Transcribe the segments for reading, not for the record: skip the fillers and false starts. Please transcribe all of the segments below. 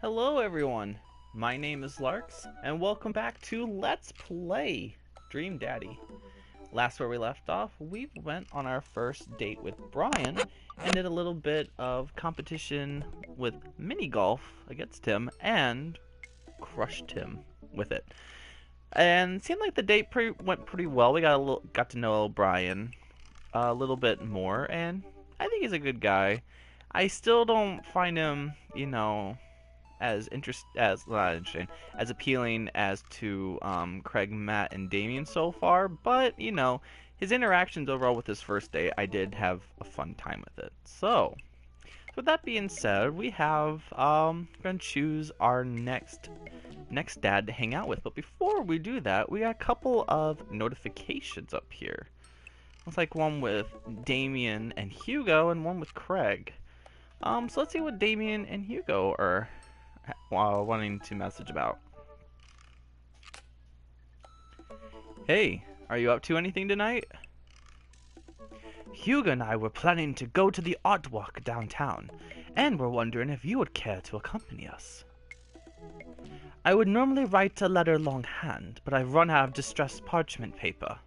Hello everyone, my name is Larx, and welcome back to Let's Play Dream Daddy. Last where we left off, we went on our first date with Brian and did a little bit of competition with mini golf against him and crushed him with it. And it seemed like the date went pretty well. We got to know Brian a little bit more, and I think he's a good guy. I still don't find him, as not interesting, as appealing as to Craig, Matt, and Damien so far. But his interactions overall with his first date, I did have a fun time with it. So, with that being said, we have we're gonna choose our next dad to hang out with. But before we do that, we got a couple of notifications up here. Looks like one with Damien and Hugo, and one with Craig. So let's see what Damien and Hugo are wanting to message about. Hey, are you up to anything tonight? Hugo and I were planning to go to the art walk downtown, and we're wondering if you would care to accompany us. I would normally write a letter longhand, but I've run out of distressed parchment paper.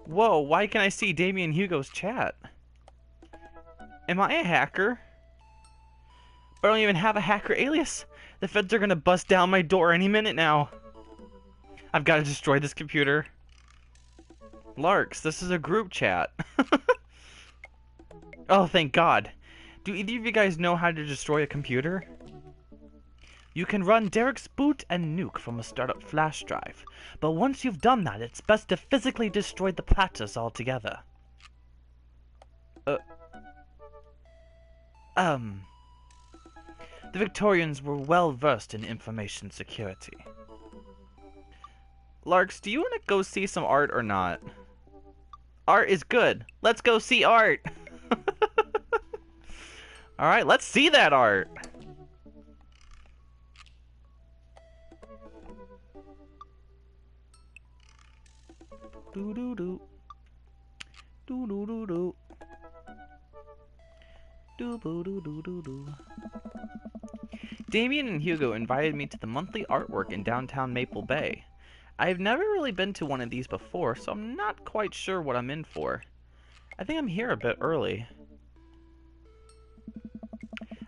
Whoa, why can I see Damien and Hugo's chat? Am I a hacker? But I don't even have a hacker alias. The feds are gonna bust down my door any minute now. I've got to destroy this computer. Larx, this is a group chat. Oh, thank God. Do either of you guys know how to destroy a computer? You can run Derek's boot and nuke from a startup flash drive, but once you've done that, it's best to physically destroy the platters altogether. The Victorians were well versed in information security. Larx, do you want to go see some art or not? Art is good. Let's go see art. Alright, let's see that art. Do do do. Do do do do. Do do do do do do. Damien and Hugo invited me to the monthly artwork in downtown Maple Bay. I've never really been to one of these before, so I'm not quite sure what I'm in for. I think I'm here a bit early.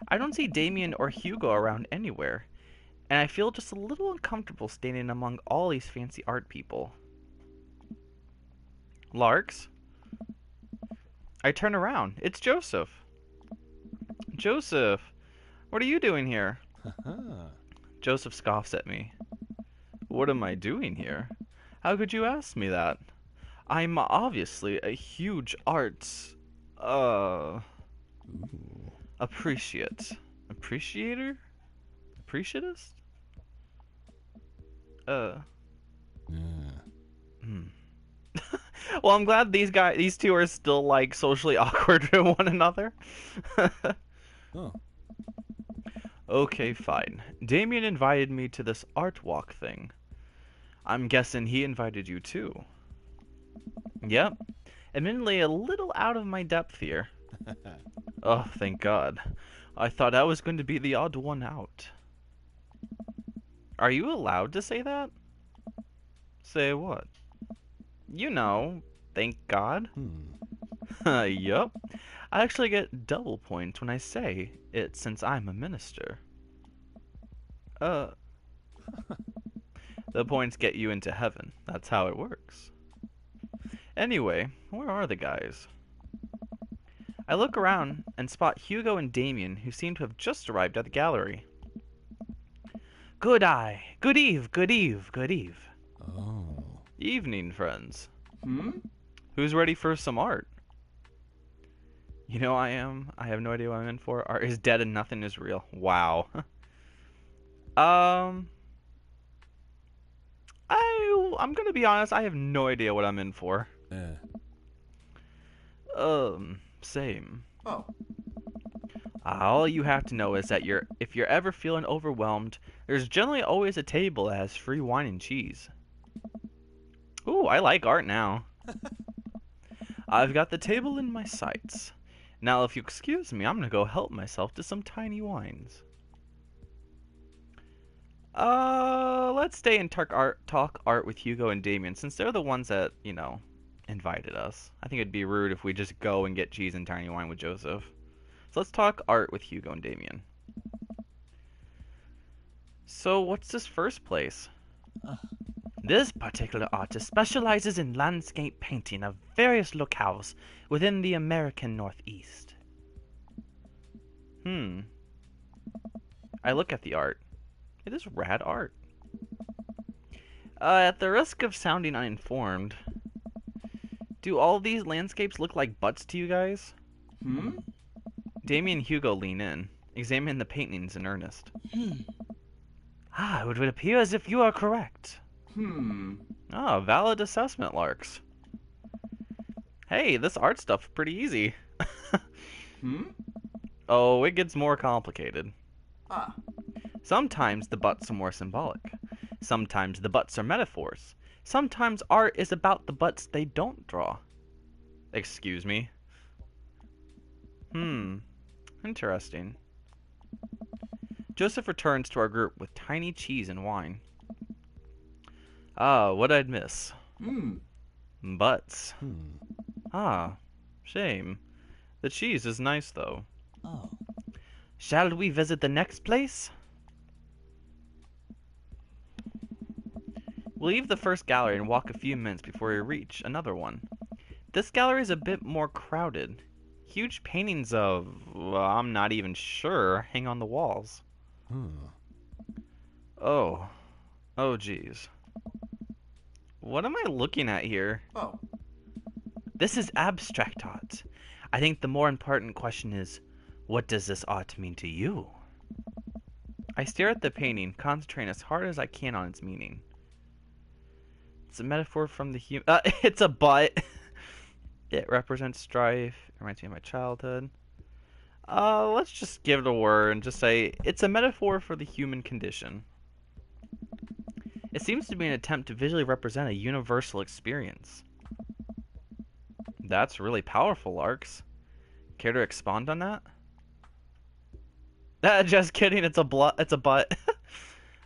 I don't see Damien or Hugo around anywhere, and I feel just a little uncomfortable standing among all these fancy art people. Larx? I turn around. It's Joseph. Joseph, what are you doing here? Joseph scoffs at me. What am I doing here? How could you ask me that? I'm obviously a huge arts, appreciator? Appreciatist? Well, I'm glad these two are still, like, socially awkward to one another. Oh. Okay, fine. Damien invited me to this art walk thing. I'm guessing he invited you too. Yep. Admittedly, a little out of my depth here. Oh, thank God. I thought I was going to be the odd one out. Are you allowed to say that? Say what? You know, thank God. Yup. I actually get double points when I say it since I'm a minister. The points get you into heaven. That's how it works. Anyway, where are the guys? I look around and spot Hugo and Damien, who seem to have just arrived at the gallery. Good eye. Good eve, good eve, good eve. Oh. Evening, friends. Who's ready for some art? You know I am. I have no idea what I'm in for. Art is dead and nothing is real. Wow. I'm gonna be honest, I have no idea what I'm in for. Same. Oh. All you have to know is that if you're ever feeling overwhelmed, there's generally always a table that has free wine and cheese. Ooh, I like art now. I've got the table in my sights. Now, if you excuse me, I'm gonna go help myself to some tiny wines. Let's stay and talk art with Hugo and Damien, since they're the ones that, invited us. I think it'd be rude if we just go and get cheese and tiny wine with Joseph. So let's talk art with Hugo and Damien. So what's this first place? This particular artist specializes in landscape painting of various locales within the American Northeast. I look at the art. It is rad art. At the risk of sounding uninformed, do all these landscapes look like butts to you guys? Damien and Hugo lean in, examine the paintings in earnest. It would appear as if you are correct. Valid assessment, Larx. Hey, this art stuff's pretty easy. Oh, it gets more complicated. Sometimes the butts are more symbolic. Sometimes the butts are metaphors. Sometimes art is about the butts they don't draw. Excuse me. Interesting. Joseph returns to our group with tiny cheese and wine. What I'd miss. Butts. Shame. The cheese is nice, though. Shall we visit the next place? We'll leave the first gallery and walk a few minutes before we reach another one. This gallery is a bit more crowded. Huge paintings of, I'm not even sure, hang on the walls. Oh geez. What am I looking at here? This is abstract art. I think the more important question is, what does this art mean to you? I stare at the painting, concentrating as hard as I can on its meaning. It's a metaphor from the it's a butt. It represents strife. It reminds me of my childhood. Let's just give it a word and just say it's a metaphor for the human condition. It seems to be an attempt to visually represent a universal experience. That's really powerful, Larx. Care to expand on that? Just kidding, it's a butt.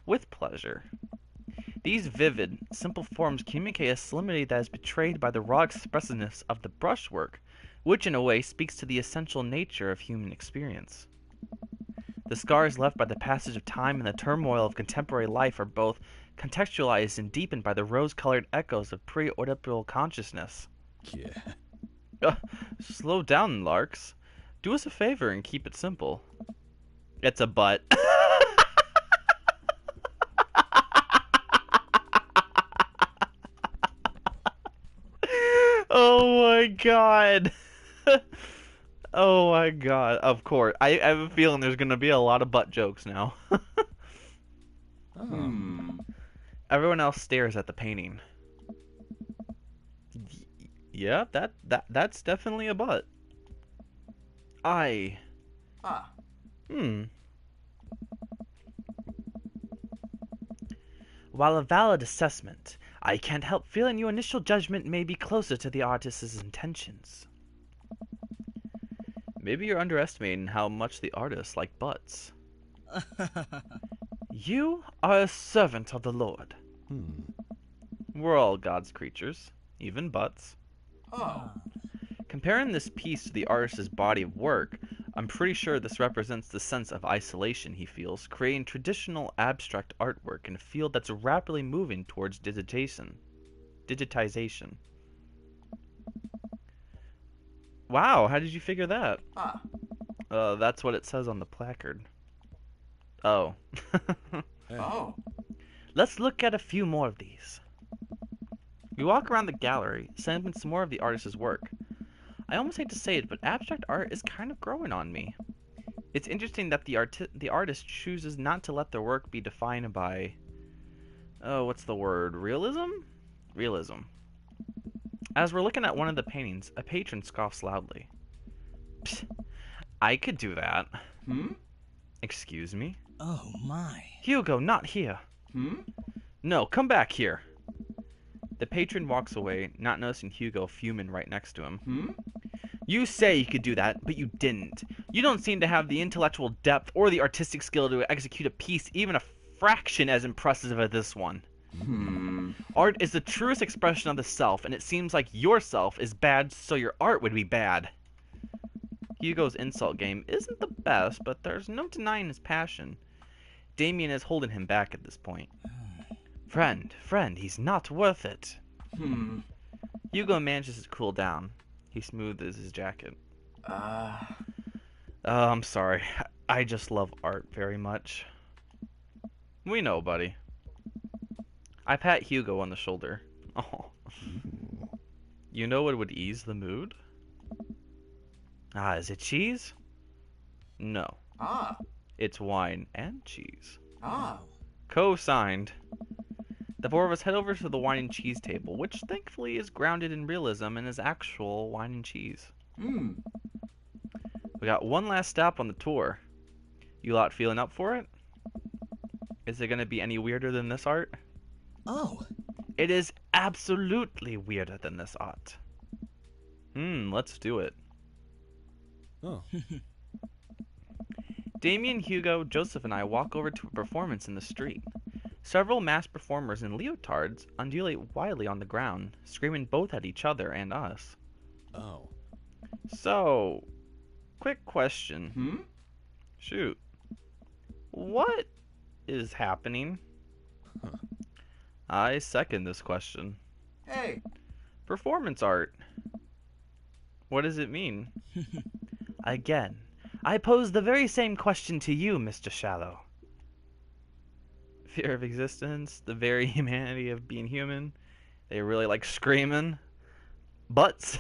With pleasure. These vivid, simple forms communicate a sublimity that is betrayed by the raw expressiveness of the brushwork, which in a way speaks to the essential nature of human experience. The scars left by the passage of time and the turmoil of contemporary life are both contextualized and deepened by the rose-colored echoes of pre-oedipal consciousness. Slow down, Larx. Do us a favor and keep it simple. It's a butt. Oh my god. Oh my god. Of course. I have a feeling there's gonna be a lot of butt jokes now. Everyone else stares at the painting. Yeah, that's definitely a butt. While a valid assessment, I can't help feeling your initial judgment may be closer to the artist's intentions. Maybe you're underestimating how much the artists like butts. You are a servant of the Lord. We're all God's creatures, even butts. Comparing this piece to the artist's body of work, I'm pretty sure this represents the sense of isolation he feels, creating traditional abstract artwork in a field that's rapidly moving towards digitization. Wow, how did you figure that? That's what it says on the placard. Oh. Let's look at a few more of these. We walk around the gallery, sampling some more of the artist's work. I almost hate to say it, but abstract art is kind of growing on me. It's interesting that the artist chooses not to let their work be defined by, what's the word? Realism? Realism. As we're looking at one of the paintings, a patron scoffs loudly. Psst, I could do that. Excuse me? Oh my. Hugo, not here. No, come back here. The patron walks away, not noticing Hugo fuming right next to him. You say you could do that, but you didn't. You don't seem to have the intellectual depth or the artistic skill to execute a piece even a fraction as impressive as this one. Art is the truest expression of the self, and it seems like your self is bad, so your art would be bad. Hugo's insult game isn't the best, but there's no denying his passion. Damien is holding him back at this point. Friend, he's not worth it. Hugo manages to cool down. He smoothes his jacket. I'm sorry. I just love art very much. We know, buddy. I pat Hugo on the shoulder. Oh. You know what would ease the mood? Is it cheese? No. It's wine and cheese. Co-signed. The four of us head over to the wine and cheese table, which thankfully is grounded in realism and is actual wine and cheese. We got one last stop on the tour. You lot feeling up for it? Is it going to be any weirder than this art? Oh. It is absolutely weirder than this art. Let's do it. Oh. Damien, Hugo, Joseph, and I walk over to a performance in the street. Several masked performers in leotards undulate wildly on the ground, screaming both at each other and us. Oh. So, quick question. Shoot. What is happening? Huh. I second this question. Hey. Performance art. What does it mean? Again, I pose the very same question to you, Mr. Shallow. Fear of existence, the very humanity of being human. They really like screaming. Butts.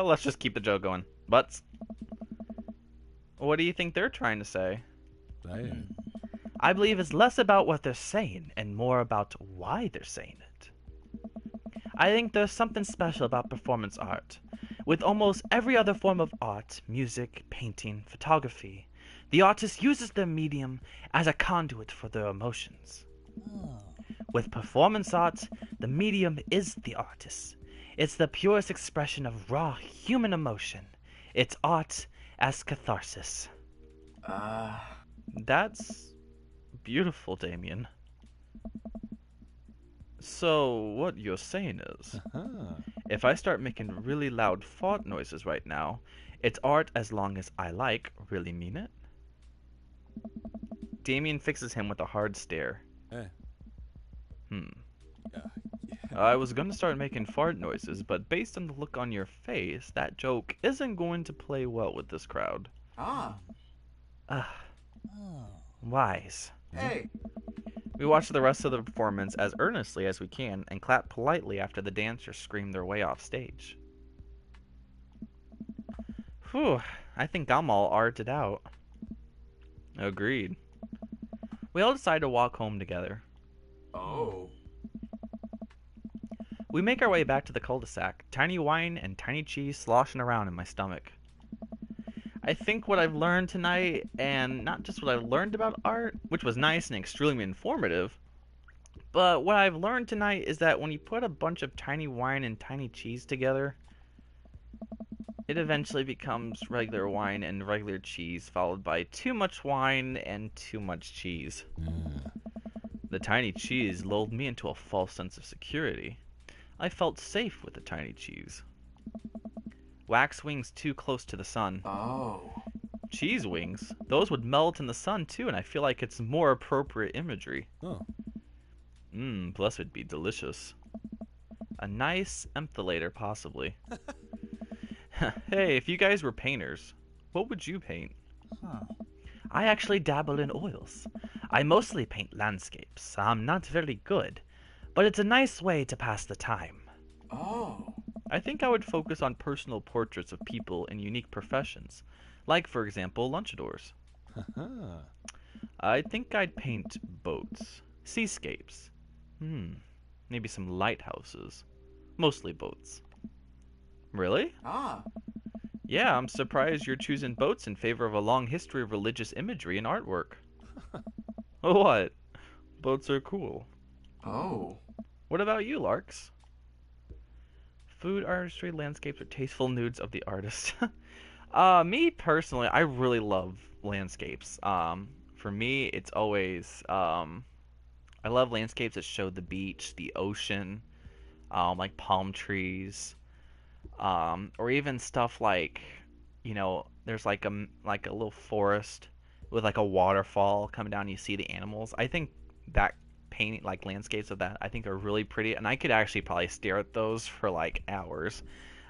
Let's just keep the joke going. Butts. What do you think they're trying to say? I believe it's less about what they're saying and more about why they're saying it. I think there's something special about performance art. With almost every other form of art, music, painting, photography, the artist uses their medium as a conduit for their emotions. With performance art, the medium is the artist. It's the purest expression of raw human emotion. It's art as catharsis. That's beautiful, Damien. So, what you're saying is, if I start making really loud fart noises right now, it's art as long as I really mean it? Damien fixes him with a hard stare. I was gonna start making fart noises, but based on the look on your face, that joke isn't going to play well with this crowd. Wise. Hey. We watch the rest of the performance as earnestly as we can and clap politely after the dancers scream their way off stage. Whew, I think I'm all arted out. Agreed. We all decide to walk home together. Oh. We make our way back to the cul-de-sac, tiny wine and tiny cheese sloshing around in my stomach. I think what I've learned tonight, and not just what I've learned about art, which was nice and extremely informative, but what I've learned tonight is that when you put a bunch of tiny wine and tiny cheese together, it eventually becomes regular wine and regular cheese, followed by too much wine and too much cheese. The tiny cheese lulled me into a false sense of security. I felt safe with the tiny cheese. Wax wings too close to the sun. Oh. Cheese wings? Those would melt in the sun too, and I feel like it's more appropriate imagery. Plus it'd be delicious. A nice empatholator, possibly. Hey, if you guys were painters, what would you paint? I actually dabble in oils. I mostly paint landscapes. I'm not very good, but it's a nice way to pass the time. Oh. I think I would focus on personal portraits of people in unique professions, like, for example, lunchadors. I think I'd paint boats, seascapes. Maybe some lighthouses. Mostly boats. Really? Yeah, I'm surprised you're choosing boats in favor of a long history of religious imagery and artwork. What? Boats are cool. Oh. What about you, Larks? Food artistry, landscapes, or tasteful nudes of the artist. Me personally, I really love landscapes. For me, it's always I love landscapes that show the beach, the ocean, like palm trees, or even stuff like, there's like a little forest with like a waterfall coming down. And you see the animals. I think that painting, like landscapes of that, I think are really pretty, and I could actually probably stare at those for like hours.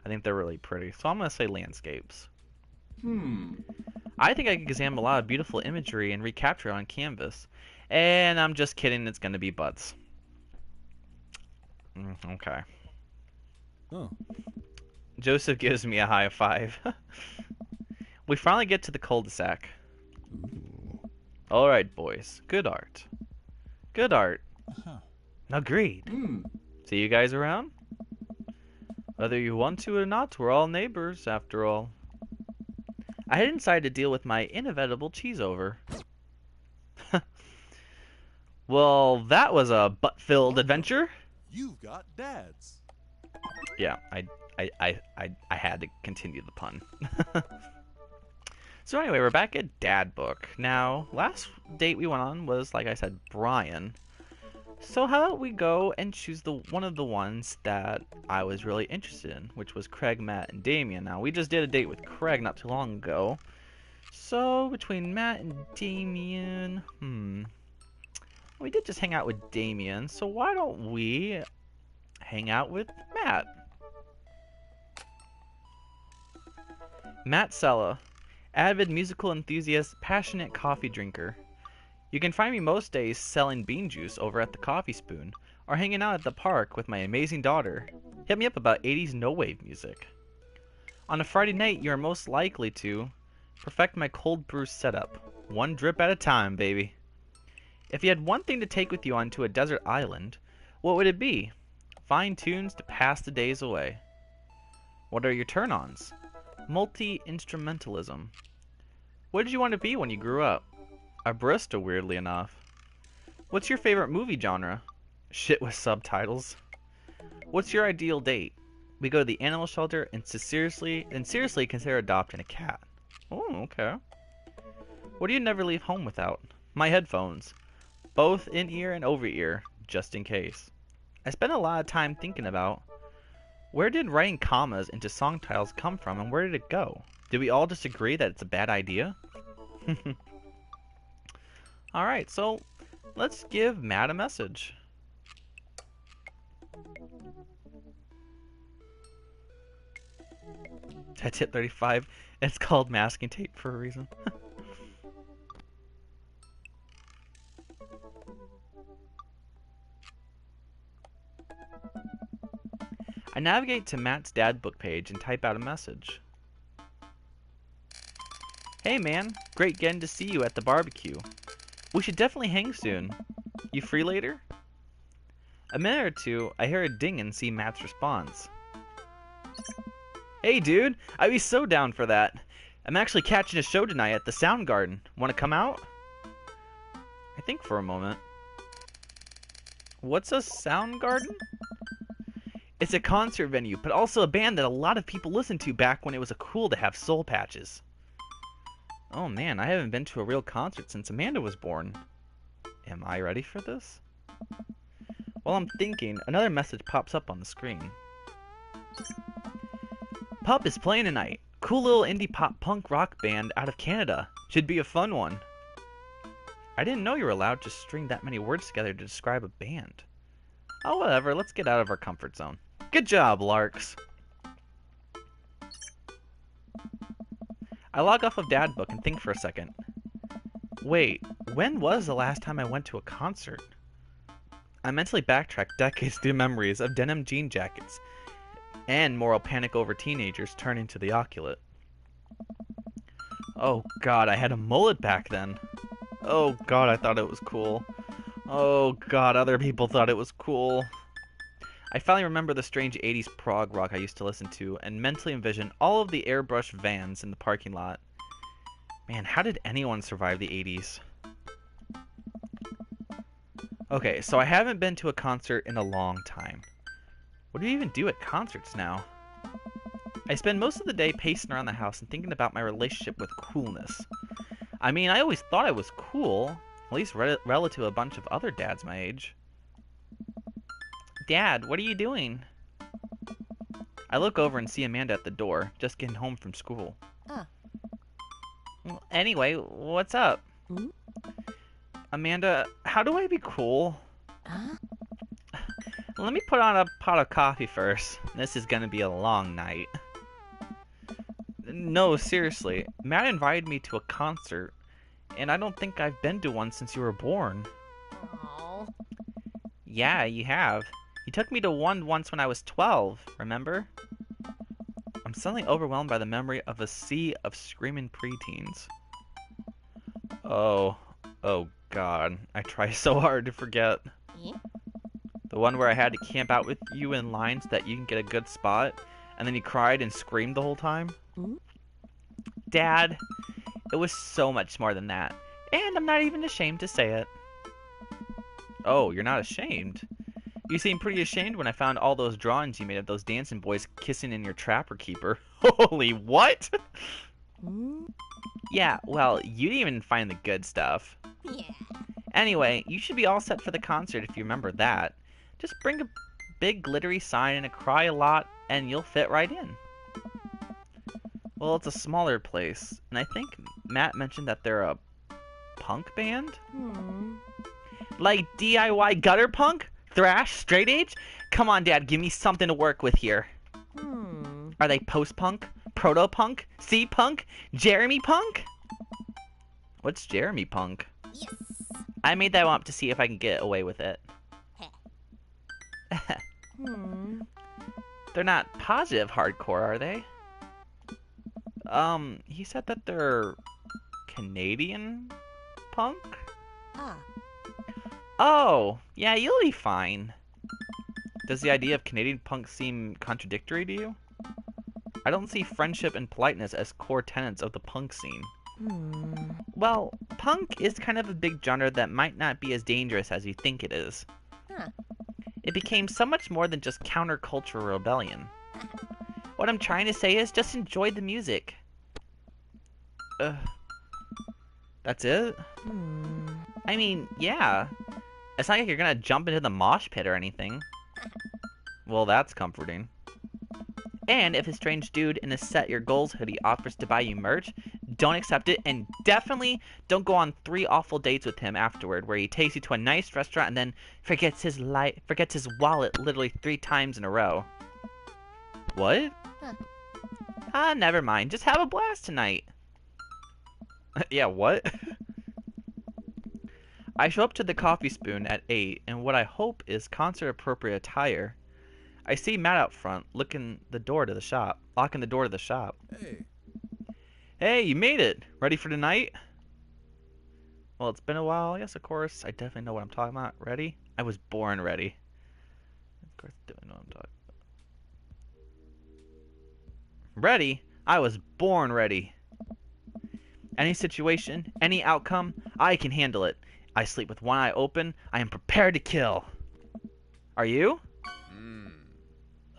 I think they're really pretty, so I'm gonna say landscapes. Hmm. I think I can examine a lot of beautiful imagery and recapture it on canvas. And I'm just kidding, it's gonna be butts. Okay. Oh. Joseph gives me a high five. We finally get to the cul-de-sac. Ooh. Alright, boys. Good art. Good art. Huh. Agreed. Hmm. See you guys around? Whether you want to or not, we're all neighbors, after all. I had decided to deal with my inevitable cheese over. Well, that was a butt-filled adventure. You've got dads. Yeah, I had to continue the pun. So anyway, we're back at Dad Book. Now, last date we went on was, like I said, Brian. So how about we go and choose one of the ones that I was really interested in, which was Craig, Matt, and Damien. Now, we just did a date with Craig not too long ago. So, between Matt and Damien, we did just hang out with Damien, so why don't we hang out with Matt? Matt Sella, avid musical enthusiast, passionate coffee drinker. You can find me most days selling bean juice over at the Coffee Spoon, or hanging out at the park with my amazing daughter. Hit me up about 80s no-wave music. On a Friday night, you are most likely to perfect my cold brew setup. One drip at a time, baby. If you had one thing to take with you onto a desert island, what would it be? Find tunes to pass the days away. What are your turn-ons? Multi-instrumentalism. What did you want to be when you grew up? A barista, weirdly enough. What's your favorite movie genre? Shit with subtitles. What's your ideal date? We go to the animal shelter and seriously consider adopting a cat. Oh, okay. What do you never leave home without? My headphones. Both in-ear and over-ear, just in case. I spent a lot of time thinking about, where did writing commas into song titles come from, and where did it go? Did we all just agree that it's a bad idea? Alright, so let's give Matt a message. That's it, 35. It's called masking tape for a reason. I navigate to Matt's dad book page and type out a message. Hey man, great getting to see you at the barbecue. We should definitely hang soon. You free later? A minute or two, I hear a ding and see Matt's response. Hey dude, I'd be so down for that. I'm actually catching a show tonight at the Soundgarden. Wanna come out? I think for a moment. What's a Soundgarden? It's a concert venue, but also a band that a lot of people listened to back when it was cool to have soul patches. Oh man, I haven't been to a real concert since Amanda was born. Am I ready for this? While I'm thinking, another message pops up on the screen. Pup is playing tonight. Cool little indie pop punk rock band out of Canada. Should be a fun one. I didn't know you were allowed to string that many words together to describe a band. Oh, whatever, let's get out of our comfort zone. Good job, Larks. I log off of Dad Book and think for a second. Wait, when was the last time I went to a concert? I mentally backtrack decades through memories of denim jean jackets and moral panic over teenagers turning to the oculate. Oh god, I had a mullet back then. Oh god, I thought it was cool. Oh god, other people thought it was cool. I finally remember the strange 80s prog rock I used to listen to and mentally envision all of the airbrush vans in the parking lot. Man, how did anyone survive the 80s? Okay, so I haven't been to a concert in a long time. What do you even do at concerts now? I spend most of the day pacing around the house and thinking about my relationship with coolness. I mean, I always thought I was cool, at least relative to a bunch of other dads my age. Dad, what are you doing? I look over and see Amanda at the door, just getting home from school. Ah. Well, anyway, what's up? Hmm? Amanda, how do I be cool? Huh? Let me put on a pot of coffee first. This is gonna be a long night. No, seriously. Matt invited me to a concert, and I don't think I've been to one since you were born. Oh. Yeah, you have. You took me to one once when I was 12, remember? I'm suddenly overwhelmed by the memory of a sea of screaming preteens. Oh God. I try so hard to forget. Eh? The one where I had to camp out with you in line so that you can get a good spot, and then you cried and screamed the whole time? Hmm? Dad, it was so much more than that. And I'm not even ashamed to say it. Oh, you're not ashamed? You seemed pretty ashamed when I found all those drawings you made of those dancing boys kissing in your trapper keeper. Holy what? Hmm? Yeah, well, you didn't even find the good stuff. Yeah. Anyway, you should be all set for the concert if you remember that. Just bring a big glittery sign and a cry a lot, and you'll fit right in. Well, it's a smaller place, and I think Matt mentioned that they're a punk band? Hmm. Like DIY gutter punk? Thrash? Straight edge? Come on, Dad, give me something to work with here. Hmm. Are they post-punk? Proto-punk? C-punk? Jeremy punk? What's Jeremy punk? Yes. I made that one up to see if I can get away with it. Hmm. They're not positive hardcore, are they? He said that they're Canadian punk? Ah. Oh, yeah, you'll be fine. Does the idea of Canadian punk seem contradictory to you? I don't see friendship and politeness as core tenets of the punk scene. Hmm. Well, punk is kind of a big genre that might not be as dangerous as you think it is. Huh. It became so much more than just countercultural rebellion. What I'm trying to say is just enjoy the music. That's it? Hmm. I mean, yeah. It's not like you're gonna jump into the mosh pit or anything. Well, that's comforting. And if a strange dude in a Set Your Goals hoodie offers to buy you merch, don't accept it, and definitely don't go on 3 awful dates with him afterward, where he takes you to a nice restaurant and then forgets his wallet literally 3 times in a row. What? Huh. Ah, never mind. Just have a blast tonight. Yeah, what? I show up to the Coffee Spoon at 8 in what I hope is concert-appropriate attire. I see Matt out front, locking the door to the shop. Hey, Hey, you made it! Ready for tonight? Well, it's been a while. Yes, of course. I definitely know what I'm talking about. Ready? I was born ready. Of course, I definitely know what I'm talking about. Ready? I was born ready. Any situation, any outcome, I can handle it. I sleep with one eye open. I am prepared to kill. Are you?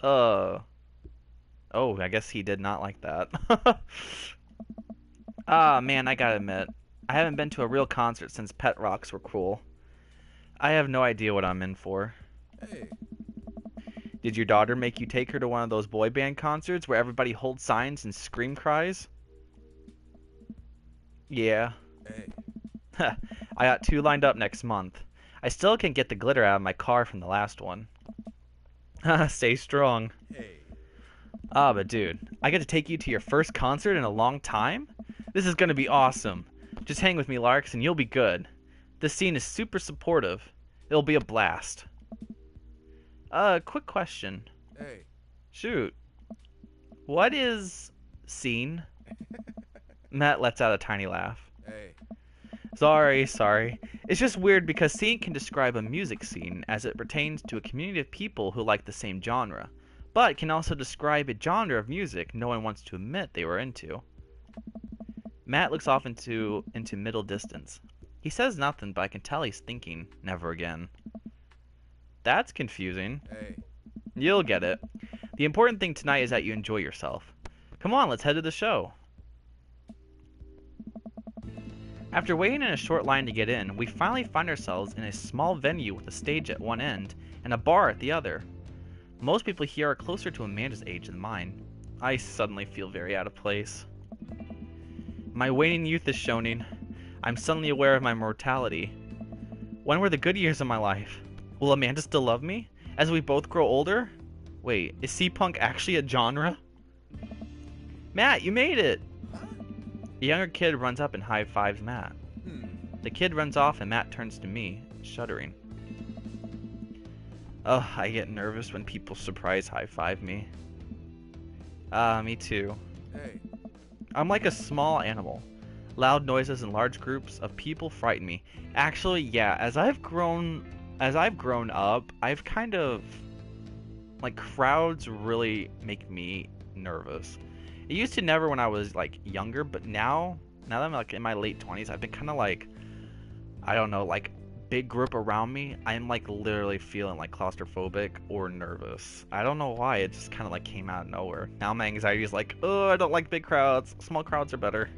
Oh, I guess he did not like that. Ah, man, I gotta admit, I haven't been to a real concert since Pet Rocks were cool. I have no idea what I'm in for. hey, Did your daughter make you take her to one of those boy band concerts where everybody holds signs and scream cries? Yeah. hey. I got 2 lined up next month. I still can't get the glitter out of my car from the last one. Stay strong. Hey. Ah, but dude, I get to take you to your first concert in a long time? This is gonna be awesome. Just hang with me, Larx, and you'll be good. This scene is super supportive. It'll be a blast. Quick question. Hey. Shoot. What is scene? Matt lets out a tiny laugh. Hey. Sorry. It's just weird because scene can describe a music scene as it pertains to a community of people who like the same genre, but can also describe a genre of music no one wants to admit they were into. Matt looks off into middle distance. He says nothing, but I can tell he's thinking, never again. That's confusing. Hey. You'll get it. The important thing tonight is that you enjoy yourself. Come on, let's head to the show. After waiting in a short line to get in, we finally find ourselves in a small venue with a stage at one end and a bar at the other. Most people here are closer to Amanda's age than mine. I suddenly feel very out of place. My waning youth is shoning. I'm suddenly aware of my mortality. When were the good years of my life? Will Amanda still love me as we both grow older? Wait, is C-punk actually a genre? Matt, you made it! The younger kid runs up and high-fives Matt. The kid runs off and Matt turns to me, shuddering. Ugh, I get nervous when people surprise high-five me. Me too. Hey. I'm like a small animal. Loud noises and large groups of people frighten me. Actually, yeah, as I've grown up, I've kind of like crowds really make me nervous. It used to never when I was like younger, but now that I'm like in my late 20s, I've been kind of like, I don't know, like big group around me, I'm like literally feeling like claustrophobic or nervous. I don't know why, it just kind of like came out of nowhere. Now my anxiety is like, oh, I don't like big crowds. Small crowds are better.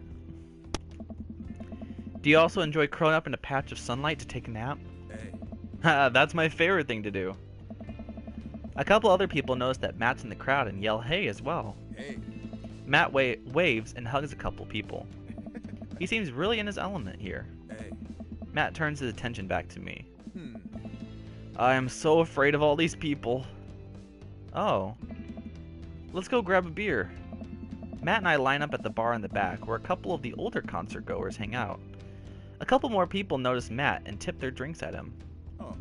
Do you also enjoy curling up in a patch of sunlight to take a nap? Hey. That's my favorite thing to do. A couple other people notice that Matt's in the crowd and yell hey as well. Hey. Matt waves and hugs a couple people. He seems really in his element here. Hey. Matt turns his attention back to me. Hmm. I am so afraid of all these people. Oh. Let's go grab a beer. Matt and I line up at the bar in the back where a couple of the older concert goers hang out. A couple more people notice Matt and tip their drinks at him. Oh.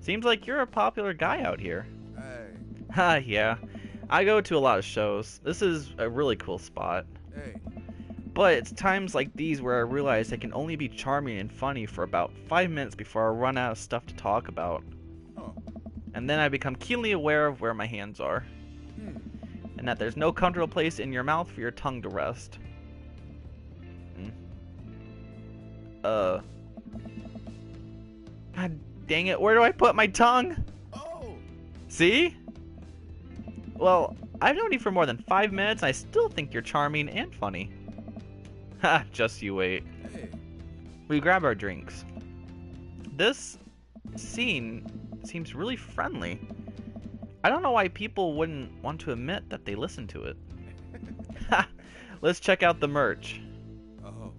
Seems like you're a popular guy out here. Hey. Ha, yeah. I go to a lot of shows. This is a really cool spot. Hey. But it's times like these where I realize I can only be charming and funny for about 5 minutes before I run out of stuff to talk about. Oh. And then I become keenly aware of where my hands are. Hmm. And that there's no comfortable place in your mouth for your tongue to rest. God dang it, where do I put my tongue? Oh. See? Well, I've known you for more than 5 minutes and I still think you're charming and funny. Ha, just you wait. Hey. We grab our drinks. This scene seems really friendly. I don't know why people wouldn't want to admit that they listen to it. Ha! Let's check out the merch. Oh.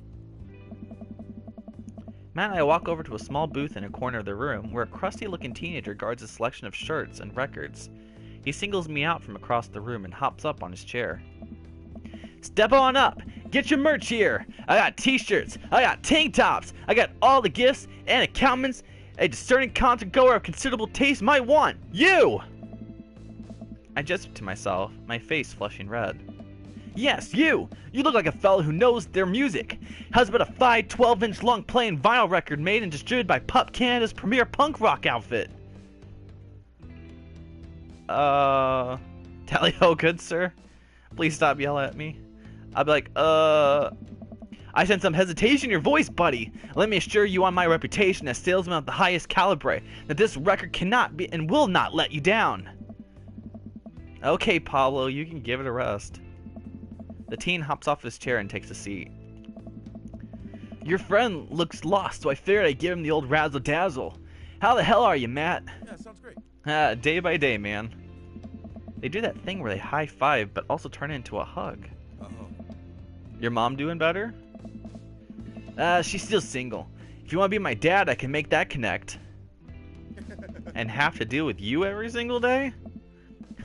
Matt and I walk over to a small booth in a corner of the room where a crusty-looking teenager guards a selection of shirts and records. He singles me out from across the room and hops up on his chair. Step on up! Get your merch here! I got t-shirts, I got tank tops, I got all the gifts and accoutrements a discerning concert goer of considerable taste might want. You! I gestured to myself, my face flushing red. Yes, you! You look like a fellow who knows their music. How's about a 12-inch long playing vinyl record made and distributed by Pup Canada's premier punk rock outfit? Tally ho, good sir. Please stop yelling at me. I'll be like, I sense some hesitation in your voice, buddy. Let me assure you on my reputation as salesman of the highest caliber that this record cannot be and will not let you down. Okay, Pablo, you can give it a rest. The teen hops off his chair and takes a seat. Your friend looks lost, so I figured I'd give him the old razzle-dazzle. How the hell are you, Matt? Yeah, sounds great. Day by day, man. They do that thing where they high-five, but also turn it into a hug. Oh. Your mom doing better? She's still single. If you want to be my dad, I can make that connect. And have to deal with you every single day?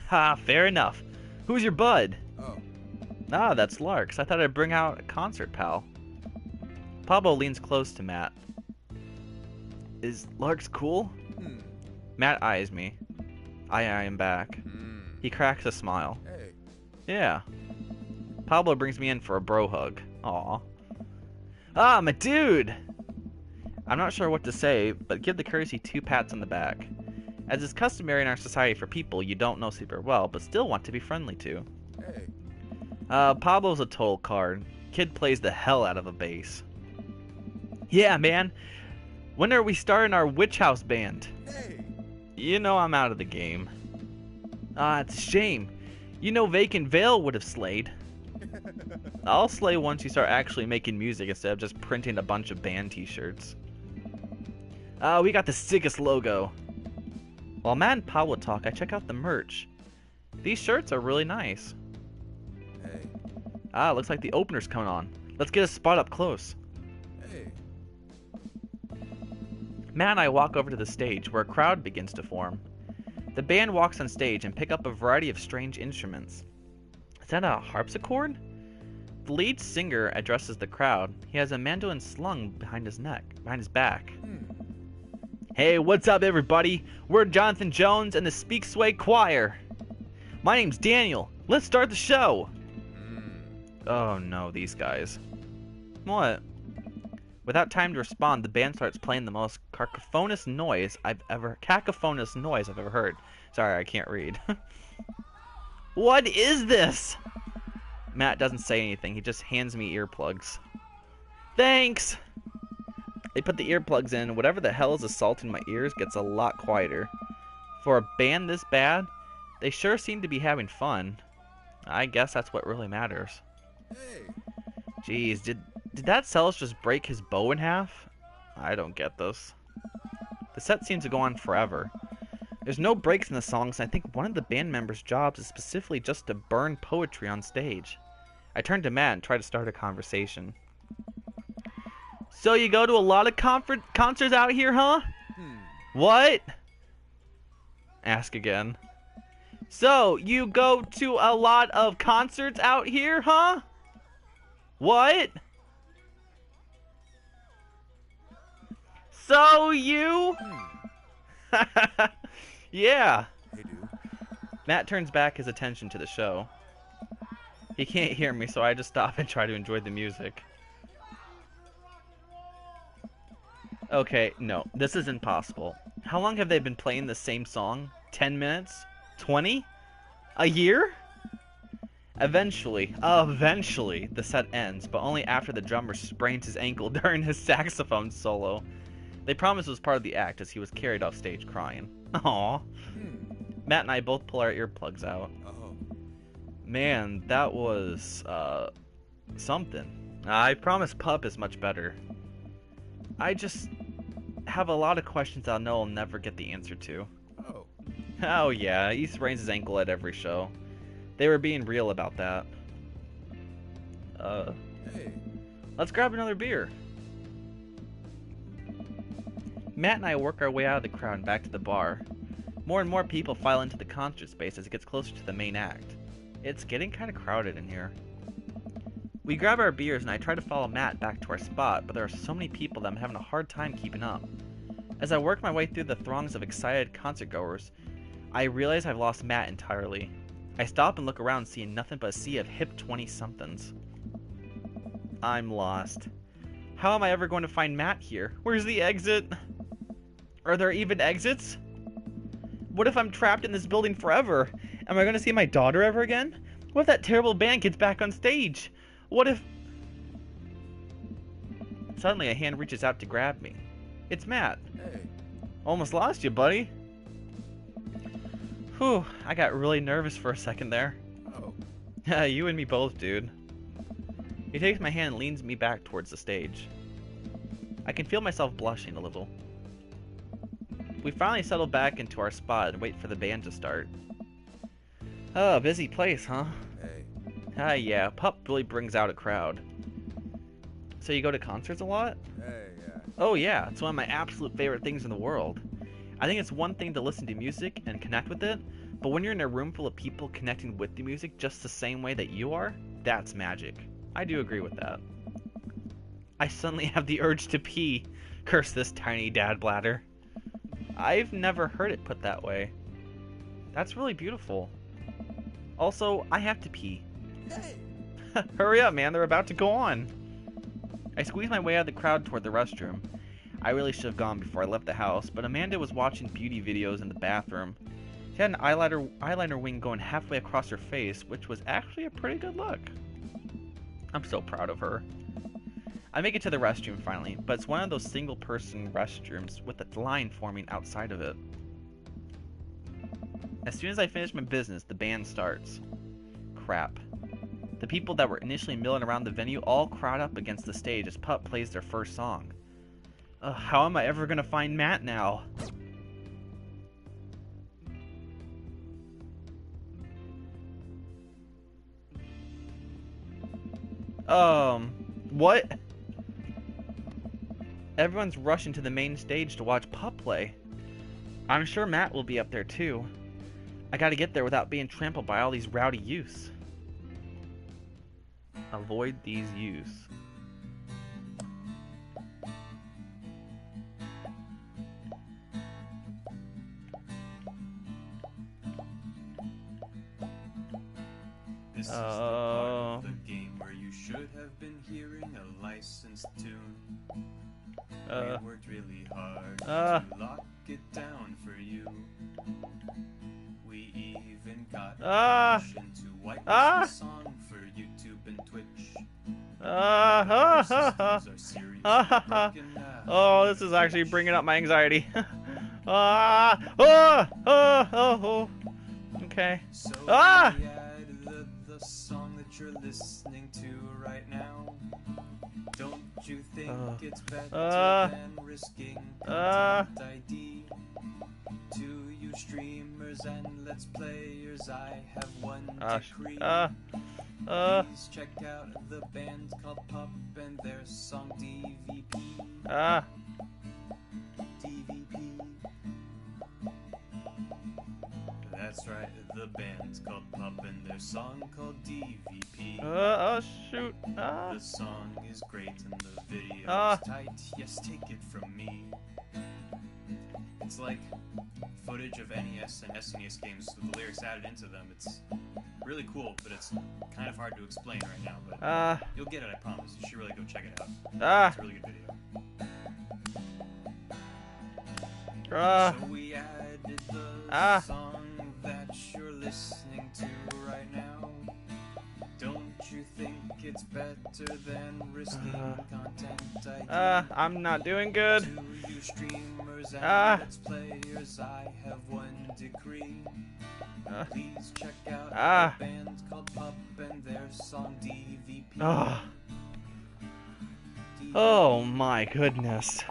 Ha, fair enough. Who's your bud? Oh. Ah, that's Larx. I thought I'd bring out a concert pal. Pablo leans close to Matt. Is Larx cool? Hmm. Matt eyes me. I eye him back. Hmm. He cracks a smile. Hey. Yeah. Pablo brings me in for a bro hug. Aw. Ah, my dude! I'm not sure what to say, but give the courtesy 2 pats on the back. As is customary in our society for people you don't know super well, but still want to be friendly to. Hey. Pablo's a total card. Kid plays the hell out of a bass. Yeah, man. When are we starting our Witch House band? Hey. You know I'm out of the game. Ah, it's a shame. You know Vacant Veil would have slayed. I'll slay once you start actually making music instead of just printing a bunch of band t-shirts. We got the sickest logo. While Matt and Pa would talk, I check out the merch. These shirts are really nice. Hey. Looks like the opener's coming on. Let's get a spot up close. Hey. Matt and I walk over to the stage where a crowd begins to form. The band walks on stage and pick up a variety of strange instruments. Is that a harpsichord? The lead singer addresses the crowd. He has a mandolin slung behind his back. Hey, what's up everybody? We're Jonathan Jones and the Speak Sway Choir. My name's Daniel. Let's start the show. Oh no, these guys. What? Without time to respond, the band starts playing the most cacophonous noise I've ever heard. Sorry, I can't read. What is this? Matt doesn't say anything. He just hands me earplugs. Thanks! They put the earplugs in, and whatever the hell is assaulting my ears gets a lot quieter. For a band this bad, they sure seem to be having fun. I guess that's what really matters. Hey. Jeez, did that cellist just break his bow in half? I don't get this. The set seems to go on forever. There's no breaks in the songs, and I think one of the band members' jobs is specifically just to burn poetry on stage. I turn to Matt and try to start a conversation. So you go to a lot of concerts out here, huh? What? Ask again. So you go to a lot of concerts out here, huh? What? So you? Yeah. Hey, dude. Matt turns back his attention to the show. He can't hear me, so I just stop and try to enjoy the music. Okay, no, this is impossible. How long have they been playing the same song? 10 minutes? 20? A year? Eventually, the set ends, but only after the drummer sprains his ankle during his saxophone solo. They promised it was part of the act as he was carried off stage crying. Aww. Matt and I both pull our earplugs out. Oh. Man, that was, something. I promise Pup is much better. I just have a lot of questions I know I'll never get the answer to. Oh. Oh yeah, he sprains his ankle at every show. They were being real about that. Hey. Let's grab another beer. Matt and I work our way out of the crowd and back to the bar. More and more people file into the concert space as it gets closer to the main act. It's getting kind of crowded in here. We grab our beers and I try to follow Matt back to our spot, but there are so many people that I'm having a hard time keeping up. As I work my way through the throngs of excited concertgoers, I realize I've lost Matt entirely. I stop and look around, seeing nothing but a sea of hip 20-somethings. I'm lost. How am I ever going to find Matt here? Where's the exit? Are there even exits? What if I'm trapped in this building forever? Am I going to see my daughter ever again? What if that terrible band gets back on stage? What if... Suddenly a hand reaches out to grab me. It's Matt. Hey. Almost lost you, buddy. Whew, I got really nervous for a second there. Oh. You and me both, dude. He takes my hand and leans me back towards the stage. I can feel myself blushing a little. We finally settle back into our spot and wait for the band to start. Oh, busy place, huh? Hey. Yeah, Pup really brings out a crowd. So you go to concerts a lot? Hey, yeah. Oh yeah, it's one of my absolute favorite things in the world. I think it's one thing to listen to music and connect with it, but when you're in a room full of people connecting with the music just the same way that you are, that's magic. I do agree with that. I suddenly have the urge to pee. Curse this tiny dad bladder. I've never heard it put that way. That's really beautiful. Also, I have to pee. Hey. Hurry up, man, they're about to go on. I squeeze my way out of the crowd toward the restroom. I really should have gone before I left the house, but Amanda was watching beauty videos in the bathroom. She had an eyeliner wing going halfway across her face, which was actually a pretty good look. I'm so proud of her. I make it to the restroom finally, but it's one of those single-person restrooms with a line forming outside of it. As soon as I finish my business, the band starts. Crap. The people that were initially milling around the venue all crowd up against the stage as Pup plays their first song. How am I ever gonna find Matt now? What? Everyone's rushing to the main stage to watch Pup play. I'm sure Matt will be up there too. I gotta get there without being trampled by all these rowdy youths. Avoid these youths. This is the part of the game where you should have been hearing a licensed tune. We worked really hard to lock it down for you. We even got permission to wipe the song for YouTube and Twitch. Oh, this is actually bringing up my anxiety. Okay. So we added the song that you're listening to right now. Don't you think it's better than risking content ID? To you streamers and let's players, I have one decree. Please check out the band called Pup and their song DVP. DVP. That's right, the band's called Pup and their song called DVP. Shoot. The song is great and the video is tight. Yes, take it from me. It's like footage of NES and SNES games with the lyrics added into them. It's really cool, but it's kind of hard to explain right now. But you'll get it, I promise. You should really go check it out. It's a really good video. So we added the song that you're listening to right now. Don't you think it's better than risking content ID? I'm not doing good. To you streamers and let's players, I have one decree. Please check out the band called Pup and their song DVP. Oh my goodness.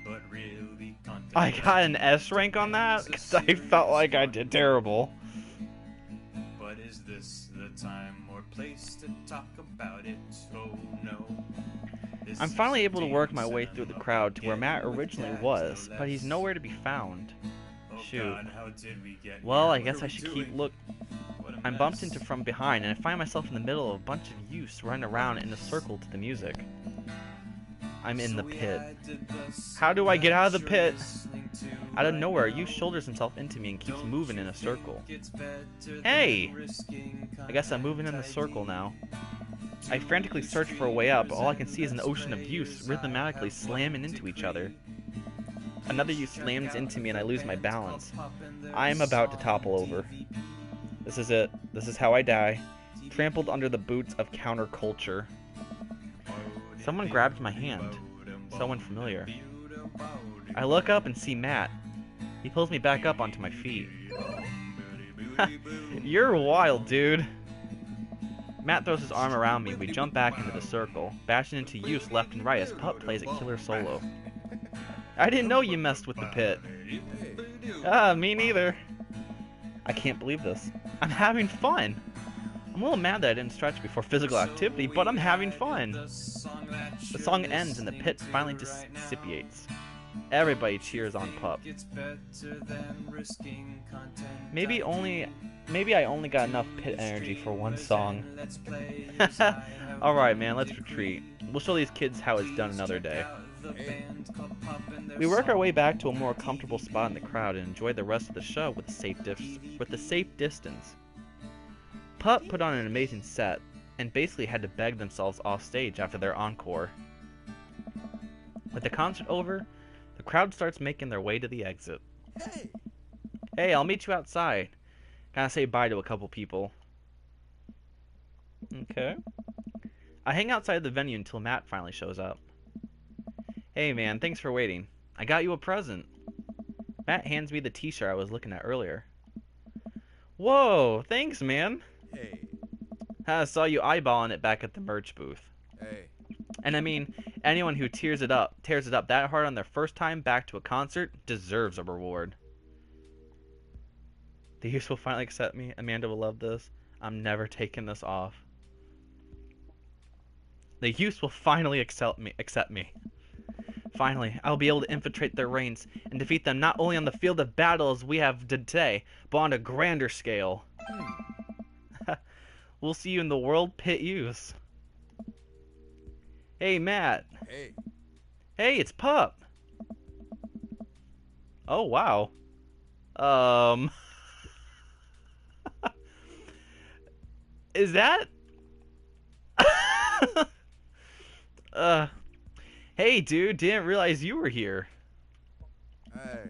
But really, content I got an S rank on that because I felt like I did terrible. But is this the time or place to talk about it? Oh no. I'm finally able to work my way through the crowd to where Matt originally was, but he's nowhere to be found. Shoot. Well, I guess I should keep look. I'm bumped into from behind, and I find myself in the middle of a bunch of youths running around in a circle to the music. I'm in the pit. How do I get out of the pit? Out of nowhere, a youth shoulders himself into me and keeps moving in a circle. Hey! I guess I'm moving in the circle now. I frantically search for a way out, but all I can see is an ocean of youths rhythmically slamming into each other. Another youth slams into me and I lose my balance. I am about to topple over. This is it. This is how I die. Trampled under the boots of counterculture. Someone grabbed my hand. Someone familiar. I look up and see Matt. He pulls me back up onto my feet. You're wild, dude. Matt throws his arm around me. We jump back into the circle, bashing into youths left and right as Pup plays a killer solo. I didn't know you messed with the pit. Me neither. I can't believe this. I'm having fun. I'm a little mad that I didn't stretch before physical activity, but I'm having fun. The song ends and the pit finally dissipates. Everybody cheers on Pup. Maybe I only got enough pit energy for one song. Alright man, let's retreat. We'll show these kids how it's done another day. We work our way back to a more comfortable spot in the crowd and enjoy the rest of the show with a safe distance. Pup put on an amazing set and basically had to beg themselves off stage after their encore. With the concert over, the crowd starts making their way to the exit. Hey, I'll meet you outside. Gotta say bye to a couple people. Okay. I hang outside the venue until Matt finally shows up. Hey man, thanks for waiting. I got you a present. Matt hands me the t-shirt I was looking at earlier. Whoa, thanks, man. Hey. I saw you eyeballing it back at the merch booth. Hey. And I mean, anyone who tears it up that hard on their first time back to a concert deserves a reward. The youth will finally accept me. Amanda will love this. I'm never taking this off. The youth will finally accept me. Finally, I'll be able to infiltrate their ranks and defeat them not only on the field of battle as we have did today, but on a grander scale. We'll see you in the World Pit Youth. Hey, Matt. Hey. Hey, it's Pup. Oh, wow. Is that? Hey, dude, didn't realize you were here. Hey.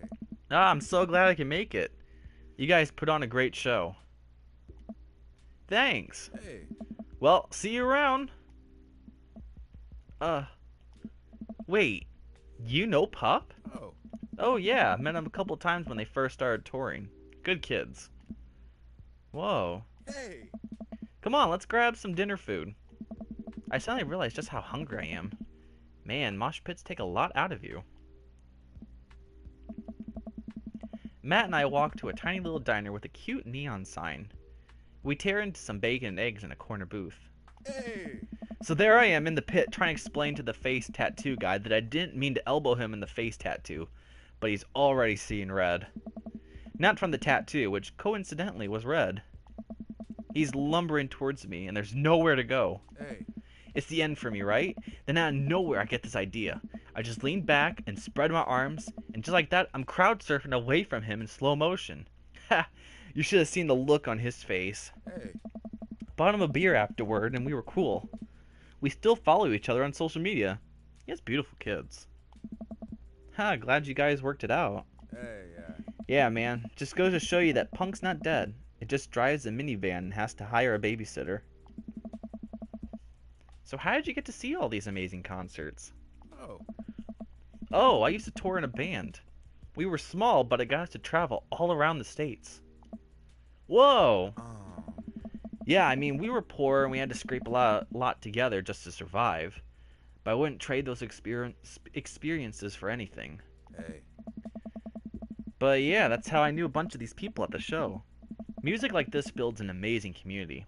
Ah, I'm so glad I can make it. You guys put on a great show. Thanks. Hey. Well, see you around. Wait, you know Pup? Oh. Oh yeah, I met him a couple times when they first started touring. Good kids. Whoa. Hey. Come on, let's grab some dinner food. I suddenly realized just how hungry I am. Man, mosh pits take a lot out of you. Matt and I walk to a tiny little diner with a cute neon sign. We tear into some bacon and eggs in a corner booth. Hey. So there I am in the pit trying to explain to the face tattoo guy that I didn't mean to elbow him in the face tattoo, but he's already seeing red. Not from the tattoo, which coincidentally was red. He's lumbering towards me, and there's nowhere to go. Hey. It's the end for me, right? Then out of nowhere, I get this idea. I just lean back and spread my arms, and just like that, I'm crowd surfing away from him in slow motion. Ha! You should have seen the look on his face. Hey. Bought him a beer afterward, and we were cool. We still follow each other on social media. He has beautiful kids. Ha, glad you guys worked it out. Hey, yeah. Yeah, man. Just goes to show you that Punk's not dead. It just drives a minivan and has to hire a babysitter. So how did you get to see all these amazing concerts? Oh. Oh, I used to tour in a band. We were small, but it got us to travel all around the states. Whoa! Oh. Yeah, I mean, we were poor and we had to scrape a lot together just to survive. But I wouldn't trade those experiences for anything. Hey. But yeah, that's how I knew a bunch of these people at the show. Music like this builds an amazing community,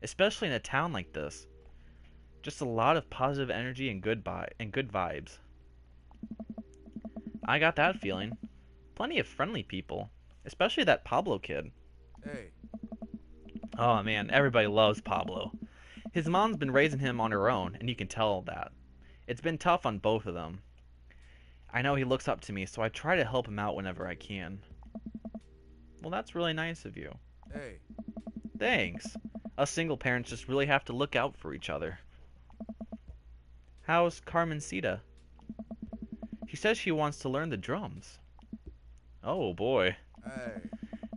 especially in a town like this. Just a lot of positive energy and good vibes. I got that feeling. Plenty of friendly people, especially that Pablo kid. Hey. Oh man, everybody loves Pablo. His mom's been raising him on her own, and you can tell that. It's been tough on both of them. I know he looks up to me, so I try to help him out whenever I can. Well, that's really nice of you. Hey. Thanks. Us single parents just really have to look out for each other. How's Carmencita? She says she wants to learn the drums. Oh boy. Hey.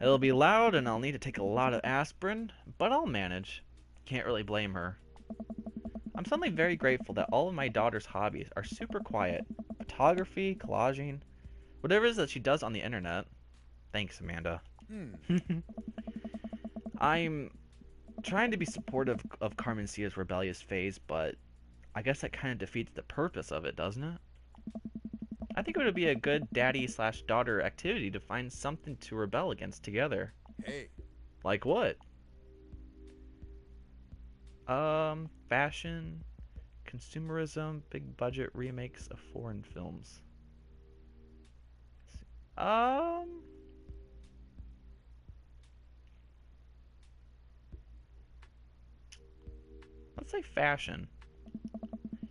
It'll be loud and I'll need to take a lot of aspirin, but I'll manage. Can't really blame her. I'm suddenly very grateful that all of my daughter's hobbies are super quiet. Photography, collaging, whatever it is that she does on the internet. Thanks, Amanda. I'm trying to be supportive of Carmencia's rebellious phase, but I guess that kind of defeats the purpose of it, doesn't it? I think it would be a good daddy/daughter activity to find something to rebel against together. Hey. Like what? Fashion, consumerism, big budget remakes of foreign films. Let's say fashion.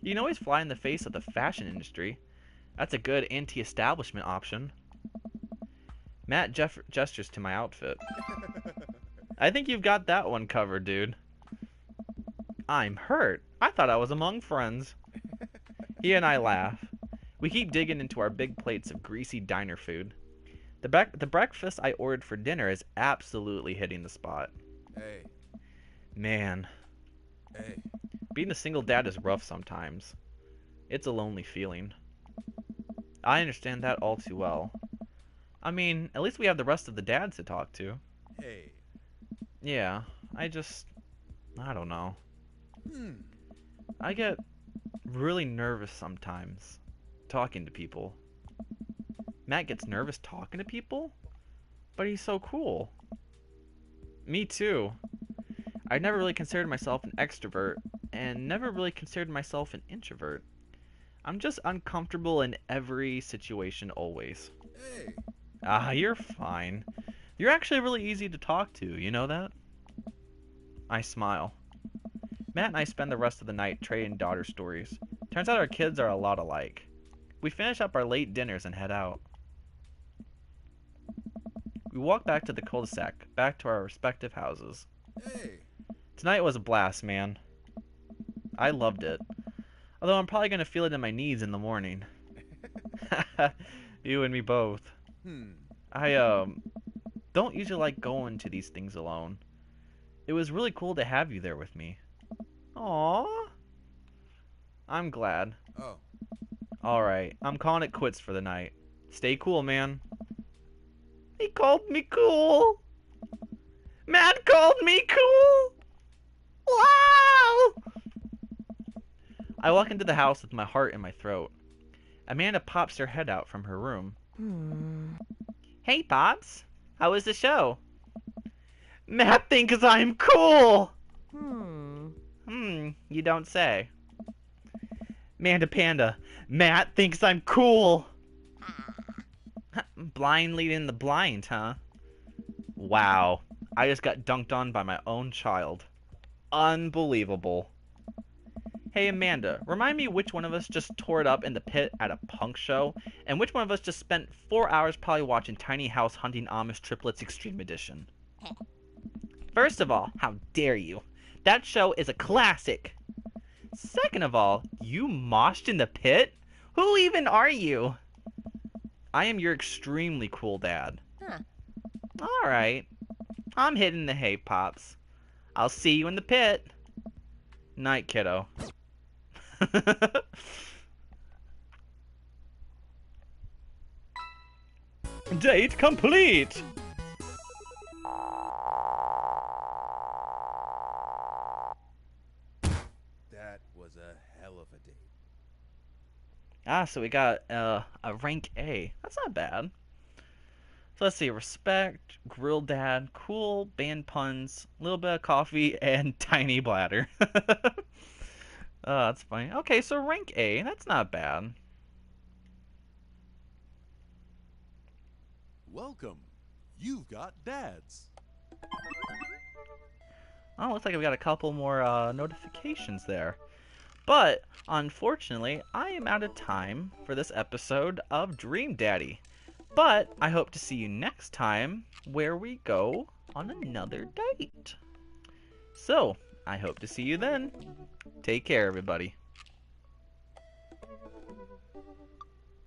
You can always fly in the face of the fashion industry. That's a good anti-establishment option. Matt gestures to my outfit. I think you've got that one covered, dude. I'm hurt. I thought I was among friends. He and I laugh. We keep digging into our big plates of greasy diner food. The breakfast I ordered for dinner is absolutely hitting the spot. Hey. Man, Hey. being a single dad is rough sometimes. It's a lonely feeling. I understand that all too well. I mean, at least we have the rest of the dads to talk to. Hey. Yeah, I don't know. Hmm. I get really nervous sometimes talking to people. Matt gets nervous talking to people, but he's so cool. Me too. I never really considered myself an extrovert and never really considered myself an introvert. I'm just uncomfortable in every situation always. Hey. Ah, you're fine. You're actually really easy to talk to, you know that? I smile. Matt and I spend the rest of the night trading daughter stories. Turns out our kids are a lot alike. We finish up our late dinners and head out. We walk back to the cul-de-sac, back to our respective houses. Hey. Tonight was a blast, man. I loved it. Although I'm probably gonna feel it in my knees in the morning. You and me both. Hmm. I don't usually like going to these things alone. It was really cool to have you there with me. Aww. I'm glad. Oh. Alright, I'm calling it quits for the night. Stay cool, man. He called me cool. Matt called me cool. Wow! I walk into the house with my heart in my throat. Amanda pops her head out from her room. Hey, Pops. How was the show? Matt thinks I'm cool! You don't say. Manda Panda, Matt thinks I'm cool! Blind leading the blind, huh? Wow. I just got dunked on by my own child. Unbelievable. Hey Amanda, remind me which one of us just tore it up in the pit at a punk show, and which one of us just spent 4 hours probably watching Tiny House Hunting Amish Triplets Extreme Edition? First of all, how dare you? That show is a classic! Second of all, you moshed in the pit? Who even are you? I am your extremely cool dad. Huh. Alright. I'm hitting the hay, Pops. I'll see you in the pit. Night, kiddo. Date complete! That was a hell of a date. Ah, so we got a rank A. That's not bad. So let's see. Respect, grill dad, cool, band puns, little bit of coffee, and tiny bladder. That's funny. Okay, so rank A. That's not bad. Welcome. You've got dads. Oh, looks like we got a couple more notifications there. But, unfortunately, I am out of time for this episode of Dream Daddy. But I hope to see you next time where we go on another date. So, I hope to see you then. Take care, everybody.